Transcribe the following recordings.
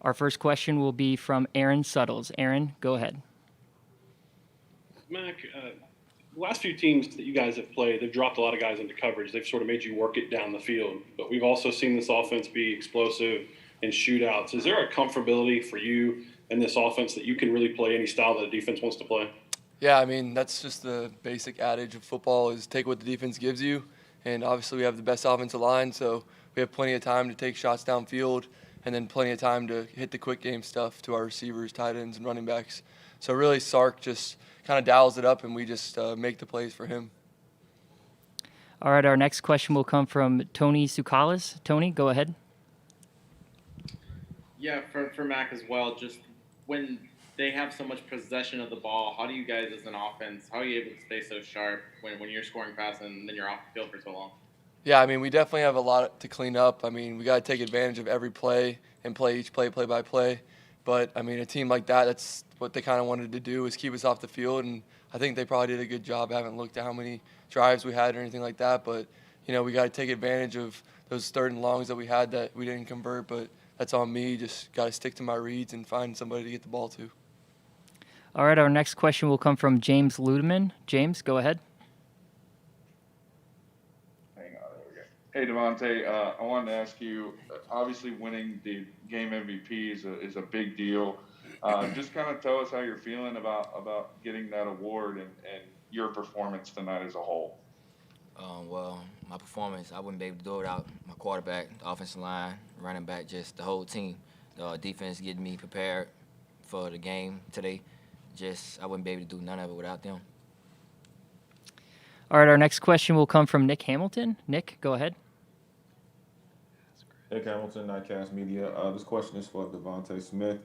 Our first question will be from Aaron Suttles. Aaron, go ahead. Mac, the last few teams that you guys have played, they've dropped a lot of guys into coverage. They've sort of made you work it down the field. But we've also seen this offense be explosive in shootouts. Is there a comfortability for you in this offense that you can really play any style that the defense wants to play? Yeah, I mean, that's just the basic adage of football is take what the defense gives you. And obviously we have the best offensive line, so we have plenty of time to take shots downfield and then plenty of time to hit the quick game stuff to our receivers, tight ends, and running backs. So really Sark just kind of dials it up, and we just make the plays for him. All right, our next question will come from Tony Tsoukalas. Tony, go ahead. Yeah, for Mac as well, just when they have so much possession of the ball, how do you guys as an offense, how are you able to stay so sharp when you're scoring fast and then you're off the field for so long? Yeah, I mean, we definitely have a lot to clean up. I mean, we got to take advantage of every play and play each play by play. But, I mean, a team like that, that's what they kind of wanted to do is keep us off the field. And I think they probably did a good job. I haven't looked at how many drives we had or anything like that. But, you know, we got to take advantage of those third and longs that we had that we didn't convert. But that's on me. Just got to stick to my reads and find somebody to get the ball to. All right, our next question will come from James Ludeman. James, go ahead. Hey, DeVonta, I wanted to ask you, obviously winning the game MVP is a big deal. Just kind of tell us how you're feeling about getting that award and your performance tonight as a whole. Well, my performance, I wouldn't be able to do it without my quarterback, the offensive line, running back, just the whole team. The defense getting me prepared for the game today. I wouldn't be able to do none of it without them. All right, our next question will come from Nick Hamilton. Nick, go ahead. Nick Hamilton, Nightcast Media. This question is for DeVonta Smith.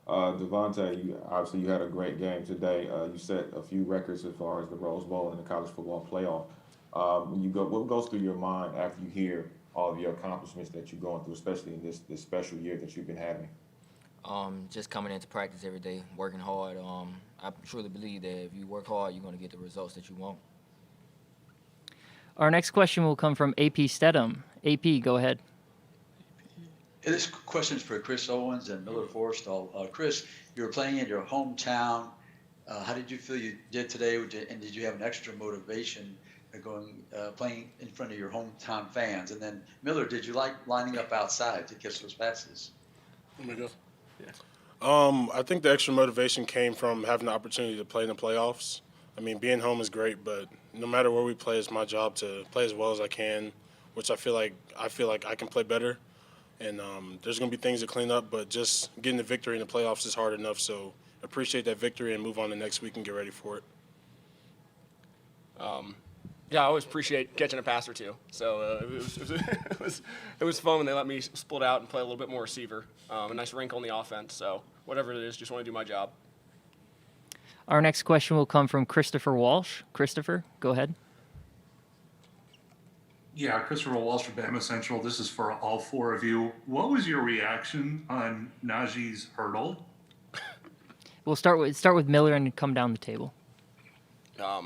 DeVonta, you had a great game today. You set a few records as far as the Rose Bowl and the College Football Playoff. What goes through your mind after you hear all of your accomplishments that you're going through, especially in this special year that you've been having? Just coming into practice every day, working hard. I truly believe that if you work hard, you're going to get the results that you want. Our next question will come from AP Stedham. AP, go ahead. Hey, this question is for Chris Owens and Miller Forristall. Chris, you were playing in your hometown. How did you feel you did today? And did you have an extra motivation playing in front of your hometown fans? And then Miller, did you like lining up outside to catch those passes? Let me go. Yeah. I think the extra motivation came from having the opportunity to play in the playoffs. I mean, being home is great, but no matter where we play, it's my job to play as well as I can, which I feel like I can play better. And there's going to be things to clean up, but just getting the victory in the playoffs is hard enough. So appreciate that victory and move on to next week and get ready for it. Yeah, I always appreciate catching a pass or two. So it was fun when they let me split out and play a little bit more receiver. A nice wrinkle in the offense. So whatever it is, just want to do my job. Our next question will come from Christopher Walsh. Christopher, go ahead. Yeah, Christopher Walsh from Bama Central. This is for all four of you. What was your reaction on Najee's hurdle? We'll start with Miller and come down the table. I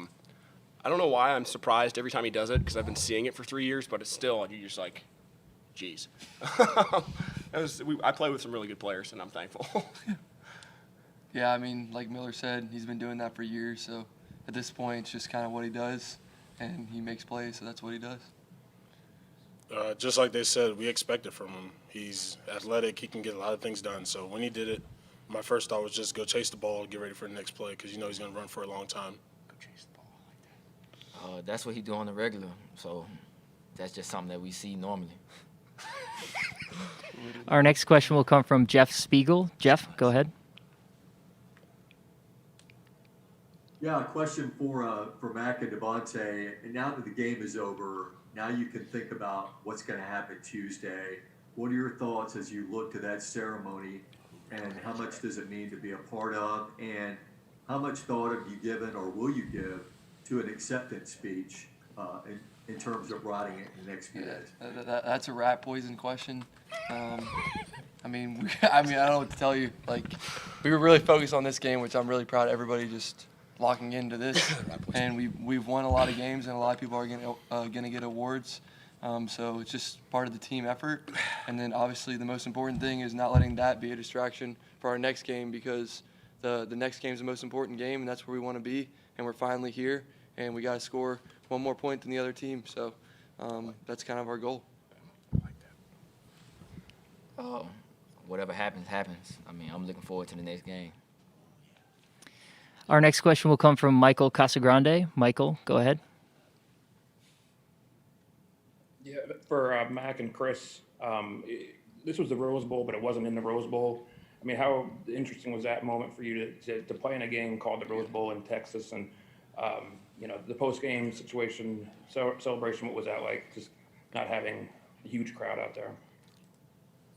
don't know why I'm surprised every time he does it because I've been seeing it for 3 years, but it's still, you're just like, geez. I play with some really good players, and I'm thankful. Yeah, I mean, like Miller said, he's been doing that for years. So at this point, it's just kind of what he does, and he makes plays, so that's what he does. Just like they said, we expect it from him. He's athletic. He can get a lot of things done. So when he did it, my first thought was just go chase the ball, get ready for the next play because you know he's going to run for a long time. Go chase the ball like that. That's what he do on the regular. So that's just something that we see normally. Our next question will come from Jeff Spiegel. Jeff, go ahead. Yeah, a question for Mac and DeVonta. And now that the game is over, now you can think about what's going to happen Tuesday. What are your thoughts as you look to that ceremony, and how much does it mean to be a part of? And how much thought have you given, or will you give, to an acceptance speech in terms of writing it in the next few days? That's a rat poison question. I mean, I don't know what to tell you. Like, we were really focused on this game, which I'm really proud of everybody just locking into this. And we've won a lot of games, and a lot of people are going to get awards. So it's just part of the team effort. And then obviously the most important thing is not letting that be a distraction for our next game, because the next game is the most important game, and that's where we want to be. And we're finally here, and we got to score one more point than the other team. So that's kind of our goal. Whatever happens, happens. I mean, I'm looking forward to the next game. Our next question will come from Michael Casagrande. Michael, go ahead. Yeah, for Mac and Chris, this was the Rose Bowl, but it wasn't in the Rose Bowl. I mean, how interesting was that moment for you to play in a game called the Rose Bowl in Texas, and the post-game situation, celebration? What was that like? Just not having a huge crowd out there.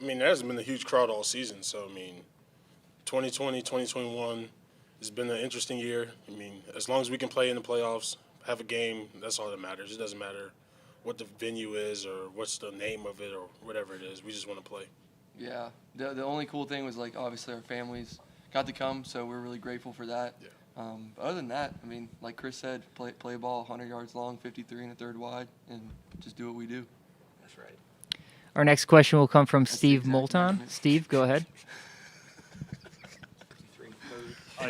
I mean, there hasn't been a huge crowd all season, so I mean, 2020, 2021 has been an interesting year. I mean, as long as we can play in the playoffs, have a game, that's all that matters. It doesn't matter what the venue is or what's the name of it or whatever it is. We just want to play. Yeah, the only cool thing was, like, obviously our families got to come, so we're really grateful for that. Yeah. But other than that, I mean, like Chris said, play ball 100 yards long, 53 and a third wide, and just do what we do. That's right. Our next question will come from That's the Steve exact Moulton. measurement. Steve, go ahead.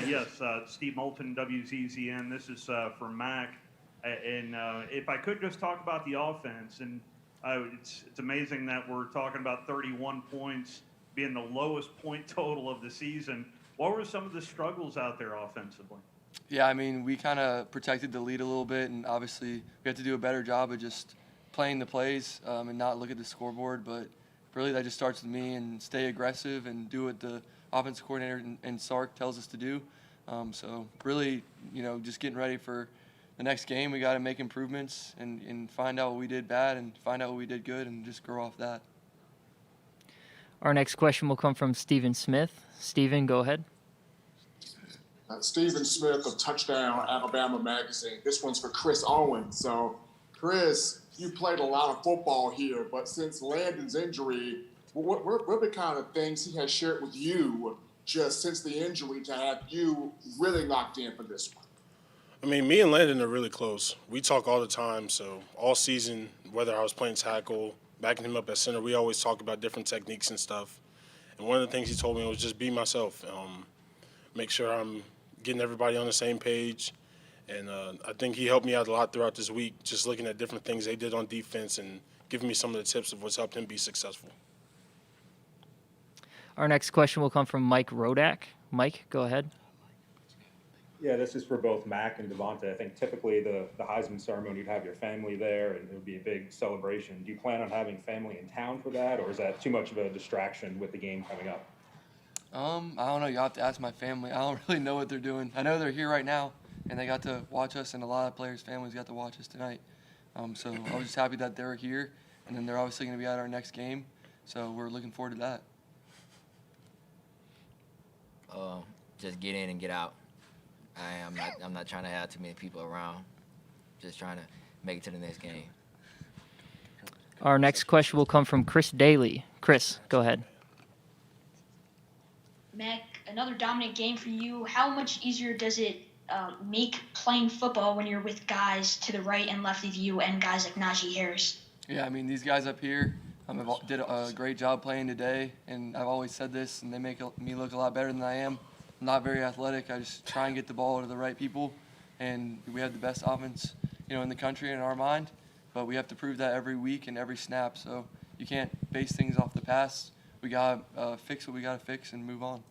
Yes, Steve Moulton, WZZN. This is for Mac. And if I could just talk about the offense, and it's amazing that we're talking about 31 points being the lowest point total of the season. What were some of the struggles out there offensively? Yeah, I mean, we kind of protected the lead a little bit, and obviously we have to do a better job of just playing the plays and not look at the scoreboard. But really, that just starts with me, and stay aggressive and do what the offensive coordinator and Sark tells us to do. So really, just getting ready for the next game. We got to make improvements and find out what we did bad and find out what we did good and just grow off that. Our next question will come from Stephen Smith. Stephen, go ahead. Stephen Smith of Touchdown Alabama Magazine. This one's for Chris Owens. So, Chris, you played a lot of football here, but since Landon's injury, what are the kind of things he has shared with you just since the injury to have you really locked in for this one? I mean, me and Landon are really close. We talk all the time, so all season, whether I was playing tackle, backing him up at center, we always talk about different techniques and stuff. And one of the things he told me was just be myself, make sure I'm getting everybody on the same page. And I think he helped me out a lot throughout this week, just looking at different things they did on defense and giving me some of the tips of what's helped him be successful. Our next question will come from Mike Rodak. Mike, go ahead. Yeah, this is for both Mac and DeVonta. I think typically the Heisman ceremony, you'd have your family there, and it would be a big celebration. Do you plan on having family in town for that, or is that too much of a distraction with the game coming up? I don't know. You have to ask my family. I don't really know what they're doing. I know they're here right now, and they got to watch us, and a lot of players' families got to watch us tonight. So I was just happy that they were here, and then they're obviously going to be at our next game. So we're looking forward to that. Just get in and get out. I'm not trying to have too many people around. Just trying to make it to the next game. Our next question will come from Chris Daly. Chris, go ahead. Mac, another dominant game for you. How much easier does it make playing football when you're with guys to the right and left of you and guys like Najee Harris? Yeah, I mean, these guys up here did a great job playing today, and I've always said this, and they make me look a lot better than I am. I'm not very athletic. I just try and get the ball to the right people, and we have the best offense, in the country in our mind, but we have to prove that every week and every snap, so you can't base things off the past. We got to fix what we got to fix and move on.